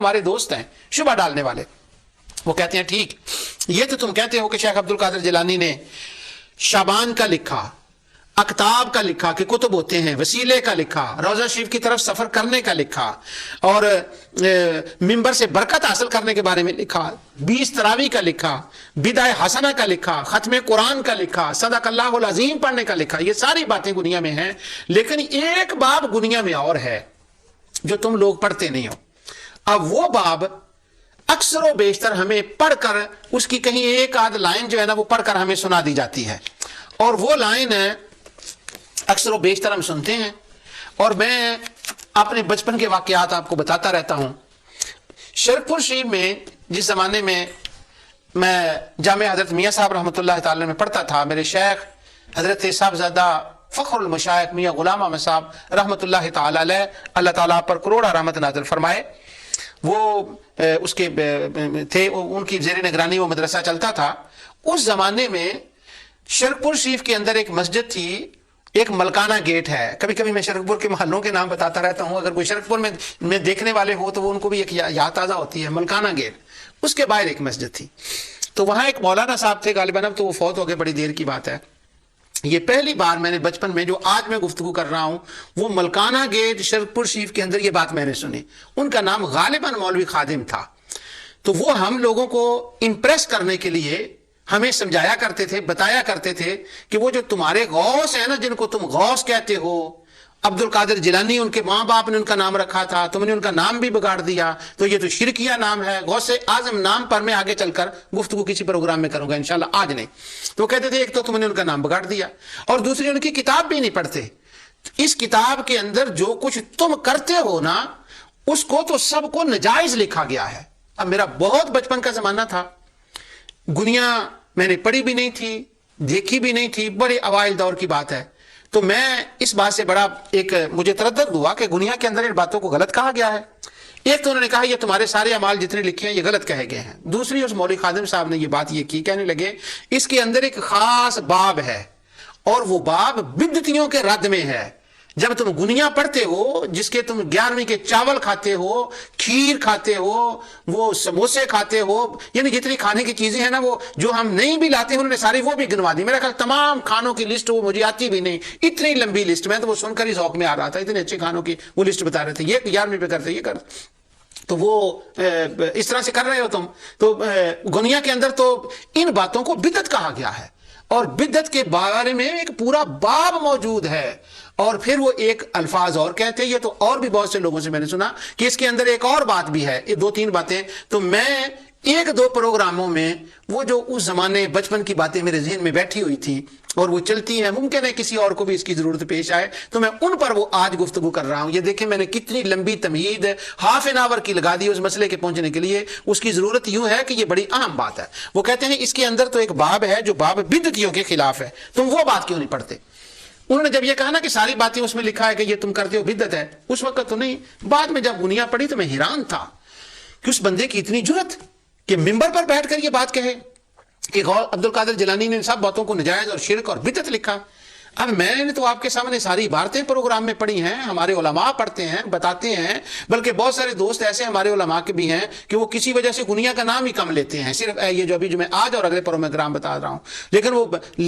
ہمارے دوست ہیں شبہ ڈالنے والے، وہ کہتے ہیں ٹھیک یہ تو تم کہتے ہو کہ شیخ عبد القادر جیلانی نے شعبان کا لکھا، اکتاب کا لکھا کہ کتب ہوتے ہیں، وسیلے کا لکھا، روضہ شریف کی طرف سفر کرنے کا لکھا، اور ممبر سے برکت حاصل کرنے کے بارے میں لکھا، 20 تراویح کا لکھا، بدع حسنہ کا لکھا، ختم قرآن کا لکھا، صدق اللہ العظیم پڑھنے کا لکھا، یہ ساری باتیں دنیا میں ہیں، لیکن ایک باب دنیا میں اور ہے جو تم لوگ پڑھتے نہیں ہو۔ اب وہ باب اکثر و بیشتر ہمیں پڑھ کر اس کی کہیں ایک آدھ لائن جو ہے نا وہ پڑھ کر ہمیں سنا دی جاتی ہے، اور وہ لائن ہے اکثر و بیشتر ہم سنتے ہیں، اور میں اپنے بچپن کے واقعات آپ کو بتاتا رہتا ہوں۔ شرک پور شریف میں جس زمانے میں جامعہ حضرت میاں صاحب رحمۃ اللہ تعالی میں پڑھتا تھا، میرے شیخ حضرت صاحبزادہ فخر المشائخ میاں غلام احمد صاحب رحمۃ اللہ تعالی علیہ، اللہ تعالیٰ پر کروڑا رحمت نازل فرمائے، وہ اس کے تھے، ان کی زیر نگرانی وہ مدرسہ چلتا تھا۔ اس زمانے میں شرک پور شریف کے اندر ایک مسجد تھی، ایک ملکانہ گیٹ ہے، کبھی کبھی میں شرک پور کے محلوں کے نام بتاتا رہتا ہوں، اگر کوئی شرک پور میں دیکھنے والے ہو تو وہ ان کو بھی ایک یاد تازہ ہوتی ہے، ملکانہ گیٹ، اس کے باہر ایک مسجد تھی۔ تو وہاں ایک مولانا صاحب تھے، غالباً اب تو وہ فوت ہو گئے، بڑی دیر کی بات ہے۔ یہ پہلی بار میں نے بچپن میں جو آج میں گفتگو کر رہا ہوں وہ ملکانہ گیٹ شرک پور شریف کے اندر یہ بات میں نے سنی۔ ان کا نام غالباً مولوی خادم تھا۔ تو وہ ہم لوگوں کو امپریس کرنے کے لیے ہمیں سمجھایا کرتے تھے، بتایا کرتے تھے کہ وہ جو تمہارے غوث ہیں نا، جن کو تم غوث کہتے ہو، عبد القادر جیلانی ان کے ماں باپ نے ان کا نام رکھا تھا، تم نے ان کا نام بھی بگاڑ دیا، تو یہ تو شرکیہ نام ہے۔ غوث اعظم نام پر میں آگے چل کر گفتگو کسی پروگرام میں کروں گا انشاءاللہ، آج نہیں۔ تو وہ کہتے تھے ایک تو تم نے ان کا نام بگاڑ دیا، اور دوسری ان کی کتاب بھی نہیں پڑھتے۔ اس کتاب کے اندر جو کچھ تم کرتے ہو نا، اس کو تو سب کو نجائز لکھا گیا ہے۔ اب میرا بہت بچپن کا زمانہ تھا، گنیا میں نے پڑھی بھی نہیں تھی، دیکھی بھی نہیں تھی، بڑے اوائل دور کی بات ہے۔ تو میں اس بات سے بڑا ایک مجھے تردد ہوا کہ گنیا کے اندر ان باتوں کو غلط کہا گیا ہے۔ ایک تو انہوں نے کہا یہ تمہارے سارے اعمال جتنے لکھے ہیں یہ غلط کہے گئے ہیں۔ دوسری اس مولوی خادم صاحب نے یہ بات یہ کی، کہنے لگے اس کے اندر ایک خاص باب ہے، اور وہ باب بدعتیوں کے رد میں ہے۔ جب تم گنیا پڑھتے ہو، جس کے تم 11ویں کے چاول کھاتے ہو، کھیر کھاتے ہو، وہ سموسے کھاتے ہو، یعنی جتنی کھانے کی چیزیں ہیں نا، وہ جو ہم نہیں بھی لاتے ہیں انہوں نے ساری وہ بھی گنوا دی۔ میرا خیال تمام کھانوں کی لسٹ وہ مجھے آتی بھی نہیں، اتنی لمبی لسٹ، میں تو وہ سن کر ہی ذوق میں آ رہا تھا، اتنے اچھے کھانوں کی وہ لسٹ بتا رہے تھے، یہ 11ویں پہ کرتے، یہ کرتے، تو وہ اس طرح سے کر رہے ہو تم۔ تو گنیا کے اندر تو ان باتوں کو بدعت کہا گیا ہے، اور بدعت کے بارے میں ایک پورا باب موجود ہے۔ اور پھر وہ ایک الفاظ اور کہتے ہیں، یہ تو اور بھی بہت سے لوگوں سے میں نے سنا کہ اس کے اندر ایک اور بات بھی ہے، یہ 2-3 باتیں۔ تو میں 1-2 پروگراموں میں وہ جو اس زمانے بچپن کی باتیں میرے ذہن میں بیٹھی ہوئی تھی اور وہ چلتی ہیں، ممکن ہے کسی اور کو بھی اس کی ضرورت پیش آئے، تو میں ان پر وہ آج گفتگو کر رہا ہوں۔ یہ دیکھیں میں نے کتنی لمبی تمہید ½ an hour کی لگا دی اس مسئلے کے پہنچنے کے لیے۔ اس کی ضرورت یوں ہے کہ یہ بڑی اہم بات ہے۔ وہ کہتے ہیں اس کے اندر تو ایک باب ہے جو باب بدعتیوں کے خلاف ہے، تم وہ بات کیوں نہیں پڑھتے؟ انہوں نے جب یہ کہا نا کہ ساری باتیں اس میں لکھا ہے کہ یہ تم کرتے ہو بدعت ہے، اس وقت تو نہیں، بعد میں جب گنیا پڑھی تو میں حیران تھا کہ اس بندے کی اتنی جرت کہ ممبر پر بیٹھ کر یہ بات کہے کہ عبد القادر جیلانی نے سب باتوں کو نجائز اور شرک اور بدعت لکھا۔ اب میں نے تو آپ کے سامنے ساری عبارتیں پروگرام میں پڑھی ہیں، ہمارے علماء پڑھتے ہیں، بتاتے ہیں، بلکہ بہت سارے دوست ایسے ہمارے علماء کے بھی ہیں کہ وہ کسی وجہ سے گنیا کا نام ہی کم لیتے ہیں، صرف یہ جو ابھی جو میں آج اور اگلے پروگرام بتا رہا ہوں، لیکن وہ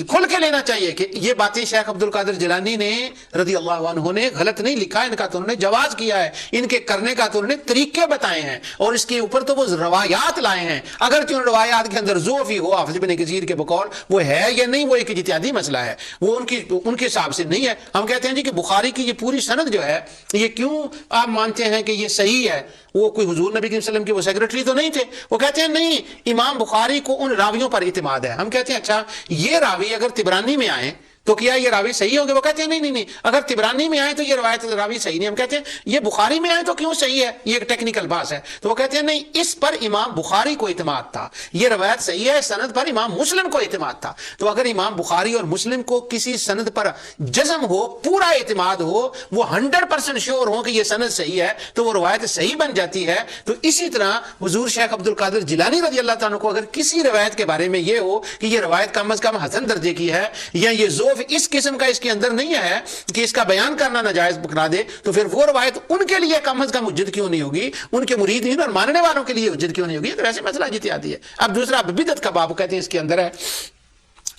کھل کے لینا چاہیے کہ یہ باتیں شیخ عبد القادر جیلانی نے رضی اللہ عنہ نے غلط نہیں لکھا، ان کا تو انہوں نے جواز کیا ہے، ان کے کرنے کا تو انہوں نے طریقے بتائے ہیں، اور اس کے اوپر تو وہ روایات لائے ہیں، اگرچہ ان روایات کے اندر ضعف ہی ہو، حافظ ابن کثیر کے بقول وہ ہے یا نہیں، وہ ایک اجتہادی مسئلہ ہے، وہ ان کے حساب سے نہیں ہے۔ ہم کہتے ہیں جی کہ بخاری کی یہ پوری سند جو ہے، یہ کیوں آپ مانتے ہیں کہ یہ صحیح ہے؟ وہ کوئی حضور نبی صلی اللہ علیہ وسلم کے وہ سیکرٹری تو نہیں تھے؟ وہ کہتے ہیں نہیں، امام بخاری کو ان راویوں پر اعتماد ہے۔ ہم کہتے ہیں اچھا یہ راوی اگر طبرانی میں آئے تو کیا یہ راوی صحیح ہوں گے؟ وہ کہتے ہیں نہیں، اگر طبرانی میں آئے تو یہ روایت راوی صحیح نہیں۔ ہم کہتے ہیں یہ بخاری میں آئے تو کیوں صحیح ہے؟ یہ ایک ٹیکنیکل بات ہے۔ تو وہ کہتے ہیں نہیں، اس پر امام بخاری کو اعتماد تھا، یہ روایت صحیح ہے، سند پر امام مسلم کو اعتماد تھا۔ تو اگر امام بخاری اور مسلم کو کسی سند پر جزم ہو، پورا اعتماد ہو، وہ 100% شیور ہو کہ یہ سند صحیح ہے، تو وہ روایت صحیح بن جاتی ہے۔ تو اسی طرح حضور شیخ عبد القادر جیلانی رضی اللہ تعالیٰ کو اگر کسی روایت کے بارے میں یہ ہو کہ یہ روایت کم از کم حسن درجے کی ہے، یا یہ ذوق خوف اس قسم کا اس کے اندر نہیں ہے کہ اس کا بیان کرنا ناجائز پکڑا دے، تو پھر وہ روایت ان کے لیے کم از کم حجت کیوں نہیں ہوگی، ان کے مریدین اور ماننے والوں کے لیے حجت کیوں نہیں ہوگی؟ تو ایسے مسئلہ اجتہادی ہے۔ اب دوسرا بدعت کا باب کہتے ہیں اس کے اندر ہے۔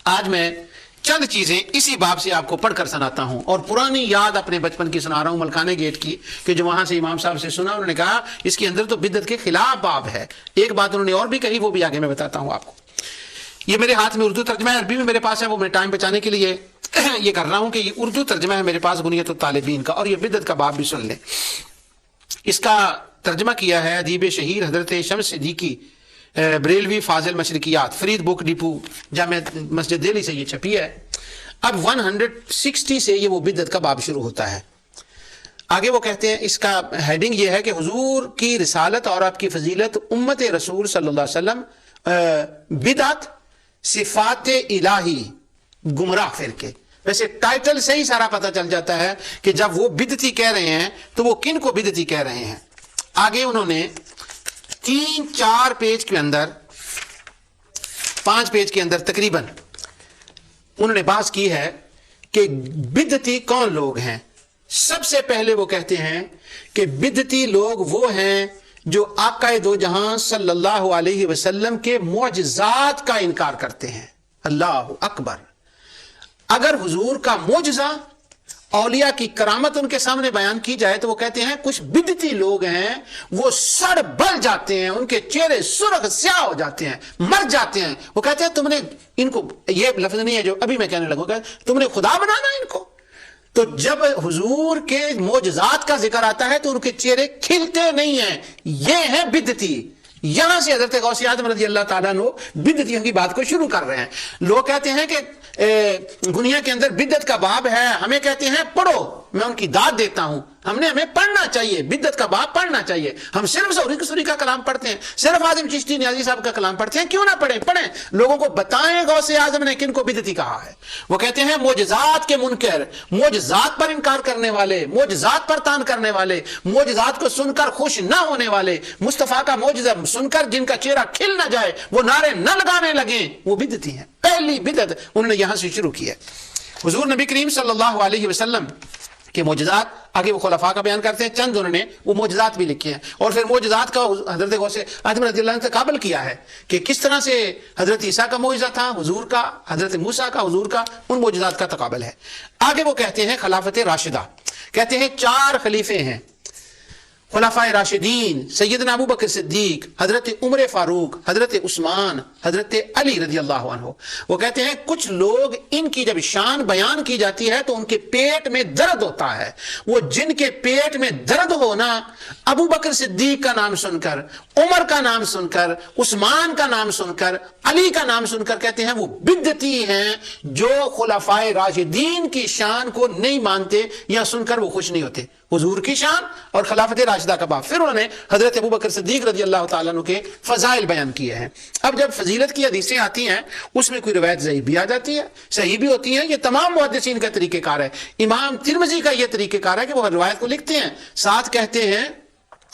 آج میں چند چیزیں اسی باب سے آپ کو پڑھ کر سناتا ہوں، اور پرانی یاد اپنے بچپن کی سنا رہا ہوں، ملکانہ گیٹ کی، کہ جو وہاں سے امام صاحب سے سنا، انہوں نے کہا اس کے اندر تو بدعت کے خلاف باب ہے۔ ایک بات انہوں نے اور بھی کہی، وہ بھی آگے میں بتاتا ہوں آپ کو۔ یہ میرے ہاتھ میں اردو ترجمہ ہے، عربی میں میرے پاس ہے، وہ میں ٹائم بچانے کے لیے یہ کر رہا ہوں کہ یہ اردو ترجمہ ہے میرے پاس بنیت الطالبین کا، اور یہ بدعت کا باب بھی سن لیں۔ اس کا ترجمہ کیا ہے ادیب شہیر حضرت شمس صدیقی بریلوی فاضل مشرقیات، فرید بک ڈپو جامع مسجد دہلی سے یہ چھپی ہے۔ اب 160 سے یہ وہ بدعت کا باب شروع ہوتا ہے۔ آگے وہ کہتے ہیں، اس کا ہیڈنگ یہ ہے کہ حضور کی رسالت اور آپ کی فضیلت امت رسول صلی اللہ علیہ وسلم، بدعت، صفات الہی، گمراہ فرقے۔ ویسے ٹائٹل سے ہی سارا پتہ چل جاتا ہے کہ جب وہ بدعتی کہہ رہے ہیں تو وہ کن کو بدعتی کہہ رہے ہیں۔ آگے انہوں نے 3-4 پیج کے اندر، 5 پیج کے اندر تقریباً انہوں نے بحث کی ہے کہ بدعتی کون لوگ ہیں۔ سب سے پہلے وہ کہتے ہیں کہ بدعتی لوگ وہ ہیں جو آقا دو جہاں صلی اللہ علیہ وسلم کے معجزات کا انکار کرتے ہیں۔ اللہ اکبر! اگر حضور کا معجزہ، اولیاء کی کرامت ان کے سامنے بیان کی جائے تو وہ کہتے ہیں کچھ بدعتی لوگ ہیں وہ سڑ بل جاتے ہیں، ان کے چہرے سرخ سیاہ ہو جاتے ہیں، مر جاتے ہیں۔ وہ کہتے ہیں تم نے ان کو، یہ لفظ نہیں ہے جو ابھی میں کہنے لگوں گا، تم نے خدا بنانا ان کو۔ تو جب حضور کے معجزات کا ذکر آتا ہے تو ان کے چہرے کھلتے نہیں ہیں، یہ ہیں بدعتی۔ یہاں سے حضرت غوث اعظم رضی اللہ تعالیٰ عنہ بدعتیوں کی بات کو شروع کر رہے ہیں۔ لوگ کہتے ہیں کہ دنیا کے اندر بدعت کا باب ہے، ہمیں کہتے ہیں پڑھو، میں ان کی داد دیتا ہوں، ہمیں پڑھنا چاہیے، بدعت کا باب پڑھنا چاہیے۔ ہم صرف زہری قصوری کا کلام پڑھتے ہیں، صرف آدم چشتی نیازی صاحب کا کلام پڑھتے ہیں، کیوں نہ پڑھیں؟ لوگوں کو بتائیں غوث اعظم نے کن کو بدعتی کہا ہے۔ وہ کہتے ہیں معجزات کے منکر، معجزات پر انکار کرنے والے، معجزات پر تان کرنے والے، معجزات کو سن کر خوش نہ ہونے والے، مصطفیٰ کا معجزہ سن کر جن کا چہرہ کھل نہ جائے، وہ نعرے نہ لگانے لگیں، وہ بدعتی ہیں۔ پہلی بدعت انہوں نے یہاں سے شروع کی ہے۔ حضور نبی کریم صلی اللہ علیہ وسلم کے معجزات، آگے وہ خلفاء کا بیان کرتے ہیں، چند انہوں نے وہ معجزات بھی لکھے ہیں، اور پھر معجزات کا حضرت غوث اعظم رضی اللہ عنہ نے قابل کیا ہے کہ کس طرح سے حضرت عیسیٰ کا معجزہ تھا، حضور کا، حضرت موسیٰ کا، حضور کا، ان معجزات کا تقابل ہے۔ آگے وہ کہتے ہیں خلافت راشدہ، کہتے ہیں 4 خلیفے ہیں، خلفائے راشدین، سیدنا ابو بکر صدیق، حضرت عمر فاروق، حضرت عثمان، حضرت علی رضی اللہ عنہ۔ وہ کہتے ہیں کچھ لوگ ان کی جب شان بیان کی جاتی ہے تو ان کے پیٹ میں درد ہوتا ہے، وہ جن کے پیٹ میں درد ہونا ابو بکر صدیق کا نام سن کر، عمر کا نام سن کر، عثمان کا نام سن کر، علی کا نام سن کر کہتے ہیں وہ بدعتی ہیں جو خلفائے راشدین کی شان کو نہیں مانتے یا سن کر وہ خوش نہیں ہوتے۔ حضور کی شان اور خلافت راشدہ کا باب۔ پھر انہوں نے حضرت ابو بکر صدیق رضی اللہ تعالیٰ عنہ کے فضائل بیان کیے ہیں۔ اب جب فضیلت کی حدیثیں آتی ہیں اس میں کوئی روایت ضعیف بھی آ جاتی ہے، صحیح بھی ہوتی ہیں، یہ تمام محدثین کا طریقہ کار ہے۔ امام ترمذی کا یہ طریقہ کار ہے کہ وہ روایت کو لکھتے ہیں، ساتھ کہتے ہیں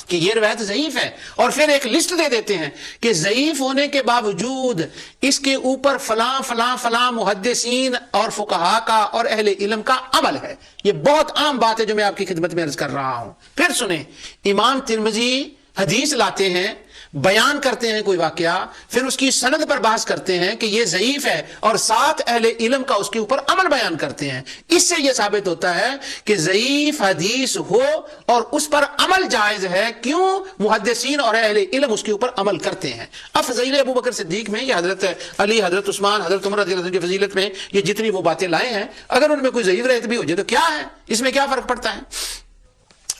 کہ یہ روایت ضعیف ہے، اور پھر ایک لسٹ دے دیتے ہیں کہ ضعیف ہونے کے باوجود اس کے اوپر فلاں فلاں فلاں محدثین اور فقہاء کا اور اہل علم کا عمل ہے۔ یہ بہت عام بات ہے جو میں آپ کی خدمت میں عرض کر رہا ہوں۔ پھر سنیں، امام ترمذی حدیث لاتے ہیں، بیان کرتے ہیں کوئی واقعہ، پھر اس کی سند پر بحث کرتے ہیں کہ یہ ضعیف ہے، اور ساتھ اہل علم کا اس کے اوپر عمل بیان کرتے ہیں۔ اس سے یہ ثابت ہوتا ہے کہ ضعیف حدیث ہو اور اس پر عمل جائز ہے، کیوں؟ محدثین اور اہل علم اس کے اوپر عمل کرتے ہیں۔ اب فضیل ابو بکر صدیق میں، یہ حضرت علی، حضرت عثمان، حضرت عمر رضی اللہ عنہ کی فضیلت میں یہ جتنی وہ باتیں لائے ہیں، اگر ان میں کوئی ضعیف رہت بھی ہو جائے تو کیا ہے، اس میں کیا فرق پڑتا ہے؟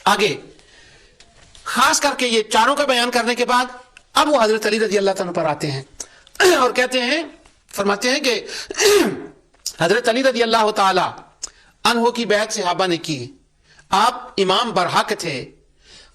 آگے خاص کر کے یہ چاروں کا بیان کرنے کے بعد اب وہ حضرت علی رضی اللہ تعالیٰ پر آتے ہیں اور کہتے ہیں، فرماتے ہیں کہ حضرت علی رضی اللہ تعالیٰ عنہ کی بیعت صحابہ نے کی، آپ امام برحق تھے،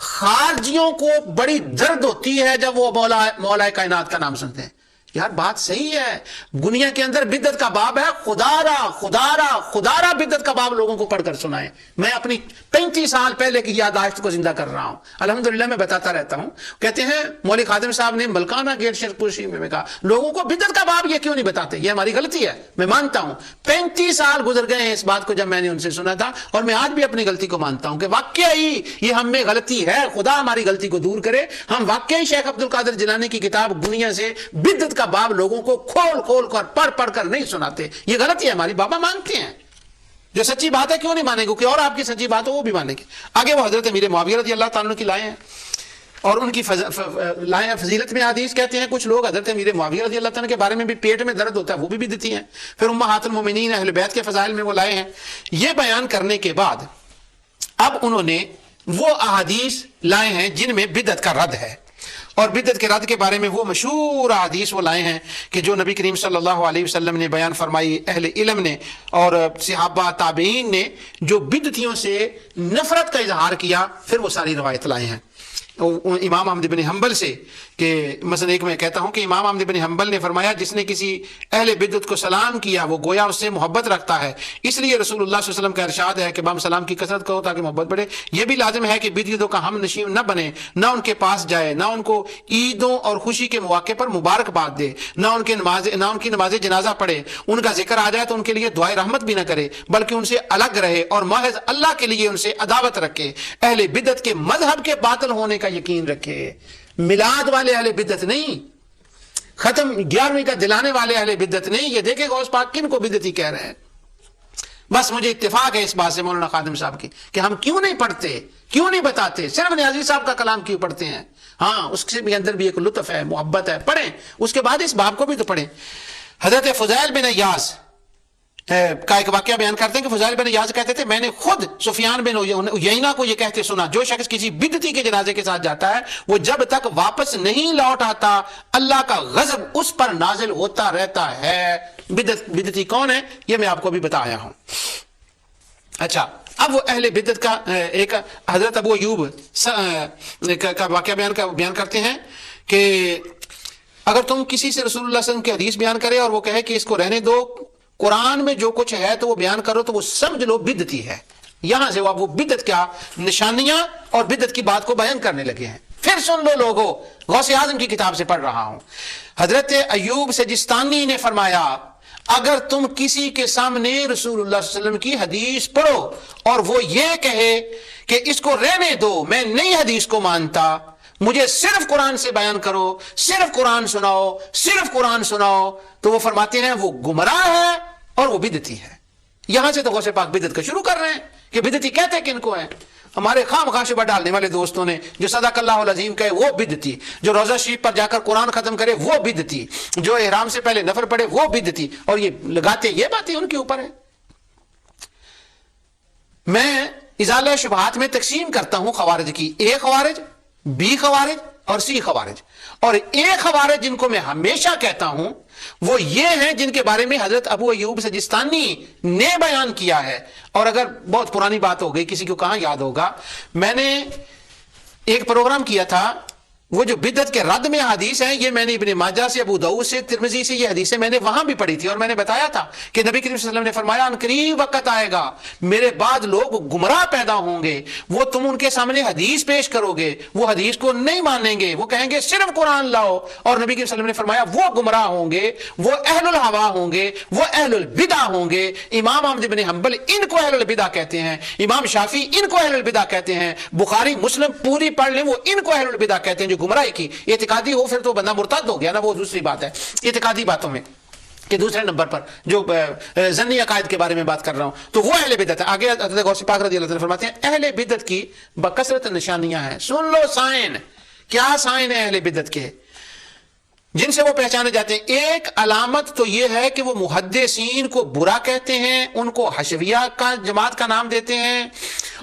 خارجیوں کو بڑی درد ہوتی ہے جب وہ مولا کائنات کا نام سنتے ہیں۔ یار بات صحیح ہے، دنیا کے اندر بدعت کا باب ہے، خدارا بدعت کا باب لوگوں کو پڑھ کر سنائیں۔ میں اپنی 35 سال پہلے کی یادداشت کو زندہ کر رہا ہوں، الحمدللہ میں بتاتا رہتا ہوں۔ کہتے ہیں مولوی خادم صاحب نے ملکانہ گیٹ شرک پوشی میں کہا لوگوں کو بدعت کا باب یہ کیوں نہیں بتاتے، یہ ہماری غلطی ہے، میں مانتا ہوں 35 سال گزر گئے ہیں اس بات کو جب میں نے ان سے سنا تھا، اور میں آج بھی اپنی غلطی کو مانتا ہوں کہ واقعی یہ ہم میں غلطی ہے، خدا ہماری غلطی کو دور کرے۔ ہم واقعی شیخ عبد القادر جیلانی کی کتاب دنیا سے بدعت کا باب لوگوں کو کھول کر پڑھ کر نہیں سناتے، یہ غلطی ہے ہماری، بابا مانتے ہیں، جو سچی بات ہے کیوں نہیں مانیں گے، کہ اور آپ کی سچی بات ہو وہ بھی مانیں گے۔ آگے وہ حضرت امیر معاویہ رضی اللہ تعالیٰ کی لائے ہیں، اور ان کی لائے فضیلت میں حدیث کہتے ہیں کچھ لوگ حضرت امیر معاویہ رضی اللہ تعالیٰ کے بارے میں بھی پیٹ میں درد ہوتا ہے، وہ بھی بدعتی ہیں۔ پھر امہات المومنین اہل بیت کے فضائل میں وہ لائے ہیں۔ یہ بیان کرنے کے بعد اب انہوں نے وہ احادیث لائے ہیں جن میں بدعت کا رد ہے، اور بدعت کے رد کے بارے میں وہ مشہور احادیث وہ لائے ہیں کہ جو نبی کریم صلی اللہ علیہ وسلم نے بیان فرمائی، اہل علم نے اور صحابہ تابعین نے جو بدعتیوں سے نفرت کا اظہار کیا، پھر وہ ساری روایت لائے ہیں امام احمد بن حنبل سے، کہ مثلا ایک میں کہتا ہوں کہ امام احمد بن حنبل نے فرمایا جس نے کسی اہل بدعت کو سلام کیا وہ گویا اس سے محبت رکھتا ہے، اس لیے رسول اللہ صلی اللہ علیہ وسلم کا ارشاد ہے کہ بام سلام کی کثرت کرو تاکہ محبت بڑھے۔ یہ بھی لازم ہے کہ بدعتوں کا ہم نشین نہ بنے، نہ ان کے پاس جائے، نہ ان کو عیدوں اور خوشی کے مواقع پر مبارکباد دے، نہ ان کی نماز جنازہ پڑھے، ان کا ذکر آ جائے تو ان کے لیے دعائے رحمت بھی نہ کرے، بلکہ ان سے الگ رہے اور محض اللہ کے لیے ان سے عداوت رکھے، اہل بدعت کے مذہب کے باطل ہونے کا یقین رکھے۔ میلاد والے اہل بدعت نہیں، ختم 11ویں کا دلانے والے اہل بدعت نہیں۔ یہ دیکھیں غوث پاک کن کو بدعتی کہہ رہے ہیں۔ بس مجھے اتفاق ہے اس بات سے مولانا خادم صاحب کی کہ ہم کیوں نہیں پڑھتے، کیوں نہیں بتاتے، صرف نیازی صاحب کا کلام کیوں پڑھتے ہیں؟ ہاں اس کے بھی اندر بھی ایک لطف ہے، محبت ہے، پڑھیں، اس کے بعد اس باب کو بھی تو پڑھیں۔ حضرت فضیل بن عیاض کا ایک واقعہ بیان کرتے ہیں کہ فضیل بن عیاض کہتے تھے میں نے خود سفیان بن عیینہ کو یہ کہتے سنا جو شخص کسی بدعتی کے جنازے کے ساتھ جاتا ہے وہ جب تک واپس نہیں لوٹ آتا اللہ کا غضب اس پر نازل ہوتا رہتا ہے۔ بدعتی کون ہے یہ میں آپ کو بھی بتایا ہوں۔ اچھا اب وہ اہل بدعت کا ایک حضرت ابو ایوب کا واقعہ بیان کرتے ہیں کہ اگر تم کسی سے رسول اللہ صلی اللہ علیہ وسلم کی حدیث بیان کرے اور وہ کہے کہ اس کو رہنے دو، قرآن میں جو کچھ ہے تو وہ بیان کرو، تو وہ سمجھ لو بدعتی ہے۔ یہاں سے وہ بدعت کیا نشانیاں اور بدعت کی بات کو بیان کرنے لگے ہیں۔ پھر سن لو لوگو، غوث اعظم کی کتاب سے پڑھ رہا ہوں، حضرت ایوب سجستانی نے فرمایا اگر تم کسی کے سامنے رسول اللہ صلی اللہ علیہ وسلم کی حدیث پڑھو اور وہ یہ کہے کہ اس کو رہنے دو، میں نئی حدیث کو مانتا، مجھے صرف قرآن سے بیان کرو، صرف قرآن سناؤ، صرف قرآن سناؤ، تو وہ فرماتے ہیں وہ گمراہ ہے اور وہ بدعتی ہے۔ یہاں سے تو غوث پاک بدعت کا شروع کر رہے ہیں کہ بدعتی کہتے ہیں کن کو ہیں؟ ہمارے خام خواہ شبہ ڈالنے والے دوستوں نے جو صدق اللہ العظیم کہے وہ بدعتی، جو روزہ شریف پر جا کر قرآن ختم کرے وہ بدعتی، جو احرام سے پہلے نفل پڑھے وہ بدعتی، اور یہ لگاتے یہ باتیں ان کے اوپر ہے۔ میں ازالہ شبہات میں تقسیم کرتا ہوں خوارج کی، اے خوارج، بی خوارج اور سی خوارج، اور اے خوارج جن کو میں ہمیشہ کہتا ہوں وہ یہ ہیں جن کے بارے میں حضرت ابو ایوب سجستانی نے بیان کیا ہے۔ اور اگر بہت پرانی بات ہو گئی کسی کو کہاں یاد ہوگا، میں نے ایک پروگرام کیا تھا، وہ جو بدعت کے رد میں حدیث ہیں یہ میں نے ابن ماجہ سے، ابو داؤد سے، ترمذی سے یہ حدیثیں میں نے وہاں بھی پڑھی تھی، اور میں نے بتایا تھا کہ نبی کریم صلی اللہ علیہ وسلم نے فرمایا ان قریب وقت آئے گا میرے بعد لوگ گمراہ پیدا ہوں گے، وہ تم ان کے سامنے حدیث پیش کرو گے وہ حدیث کو نہیں مانیں گے، وہ کہیں گے صرف قرآن لاؤ، اور نبی کریم صلی اللہ علیہ وسلم نے فرمایا وہ گمراہ ہوں گے، وہ اہل الہوا ہوں گے، وہ اہل البدع ہوں گے۔ امام احمد بن حنبل ان کو اہل البدع کہتے ہیں، امام شافعی ان کو اہل البدع کہتے ہیں، بخاری مسلم پوری پڑھ لیں وہ ان کو اہل البدع کہتے ہیں جو گمراہی کی اعتقادی ہو، پھر تو بندہ مرتد ہو گیا نا، وہ دوسری بات ہے اعتقادی باتوں میں۔ کہ دوسرے نمبر پر جو ظنی عقائد کے بارے میں بات کر رہا ہوں تو وہ اہل بدعت ہے۔ آگے حضرت غوث پاک رضی اللہ عنہ فرماتے ہیں اہل بدعت کی بکثرت نشانیاں ہیں، سن لو سائن، کیا سائن ہے اہل بدعت کے جن سے وہ پہچانے جاتے ہیں؟ ایک علامت تو یہ ہے کہ وہ محدثین کو برا کہتے ہیں، ان کو حشویہ کا جماعت کا نام دیتے ہیں،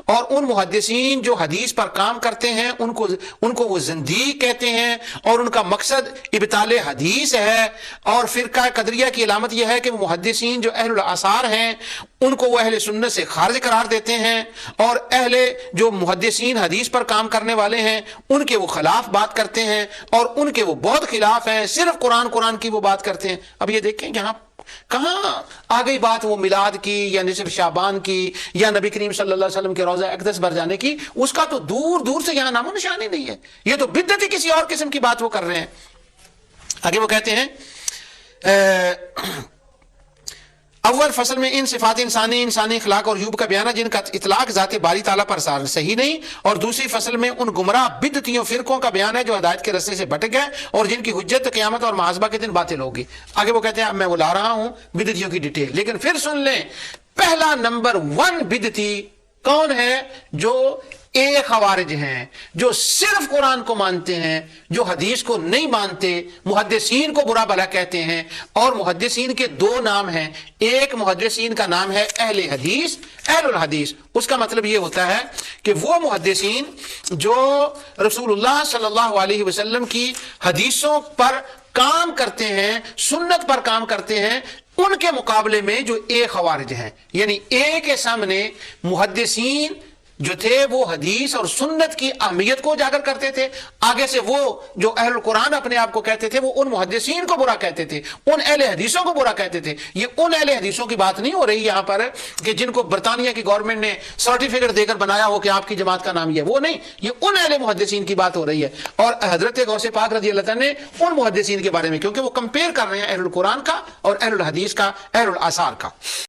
اور ان محدثین جو حدیث پر کام کرتے ہیں ان کو وہ زندیق کہتے ہیں، اور ان کا مقصد ابطال حدیث ہے. اور فرقہ قدریہ کی علامت یہ ہے کہ وہ محدثین جو اہل الاثار ہیں ان کو وہ اہل سنت سے خارج قرار دیتے ہیں، اور اہل جو محدثین حدیث پر کام کرنے والے ہیں ان کے وہ خلاف بات کرتے ہیں، اور ان کے وہ بہت خلاف ہیں، صرف قرآن کی وہ بات کرتے ہیں. اب یہ دیکھیں یہاں کہاں آ گئی بات وہ میلاد کی یا نصف شعبان کی یا نبی کریم صلی اللہ علیہ وسلم کے روضہ اقدس بھر جانے کی، اس کا تو دور دور سے یہاں نام و نشان ہی نہیں ہے. یہ تو بدعت کسی اور قسم کی بات وہ کر رہے ہیں. آگے وہ کہتے ہیں اول فصل میں ان صفات انسانی اخلاق اور عیوب کا بیان ہے جن کا اطلاق ذات باری تعالیٰ پر صحیح نہیں، اور دوسری فصل میں ان گمراہ بدعتیوں فرقوں کا بیان ہے جو ہدایت کے رستے سے بھٹک گئے اور جن کی حجت قیامت اور محاسبہ کے دن باطل ہوگی. آگے وہ کہتے ہیں اب میں وہ لا رہا ہوں بدعتیوں کی ڈیٹیل، لیکن پھر سن لیں پہلا نمبر 1 بدعتی کون ہے؟ جو ایک خوارج ہیں، جو صرف قرآن کو مانتے ہیں، جو حدیث کو نہیں مانتے، محدثین کو برا بھلا کہتے ہیں. اور محدثین کے 2 نام ہیں، ایک محدثین کا نام ہے اہل حدیث، اہل الحدیث. اس کا مطلب یہ ہوتا ہے کہ وہ محدثین جو رسول اللہ صلی اللہ علیہ وسلم کی حدیثوں پر کام کرتے ہیں، سنت پر کام کرتے ہیں، ان کے مقابلے میں جو ایک خوارج ہیں. یعنی ایک کے سامنے محدثین جو تھے وہ حدیث اور سنت کی اہمیت کو اجاگر کرتے تھے، آگے سے وہ جو اہل القرآن اپنے آپ کو کہتے تھے وہ ان محدثین کو برا کہتے تھے، ان اہل حدیثوں کو برا کہتے تھے. یہ ان اہل حدیثوں کی بات نہیں ہو رہی یہاں پر کہ جن کو برطانیہ کی گورنمنٹ نے سرٹیفکیٹ دے کر بنایا ہو کہ آپ کی جماعت کا نام یہ، وہ نہیں، یہ ان اہل محدثین کی بات ہو رہی ہے. اور حضرت غوث پاک رضی اللہ تعالیٰ نے ان محدثین کے بارے میں، کیونکہ وہ کمپیئر کر رہے ہیں اہل القرآن کا اور اہل الحدیث کا، اہل الاثار کا.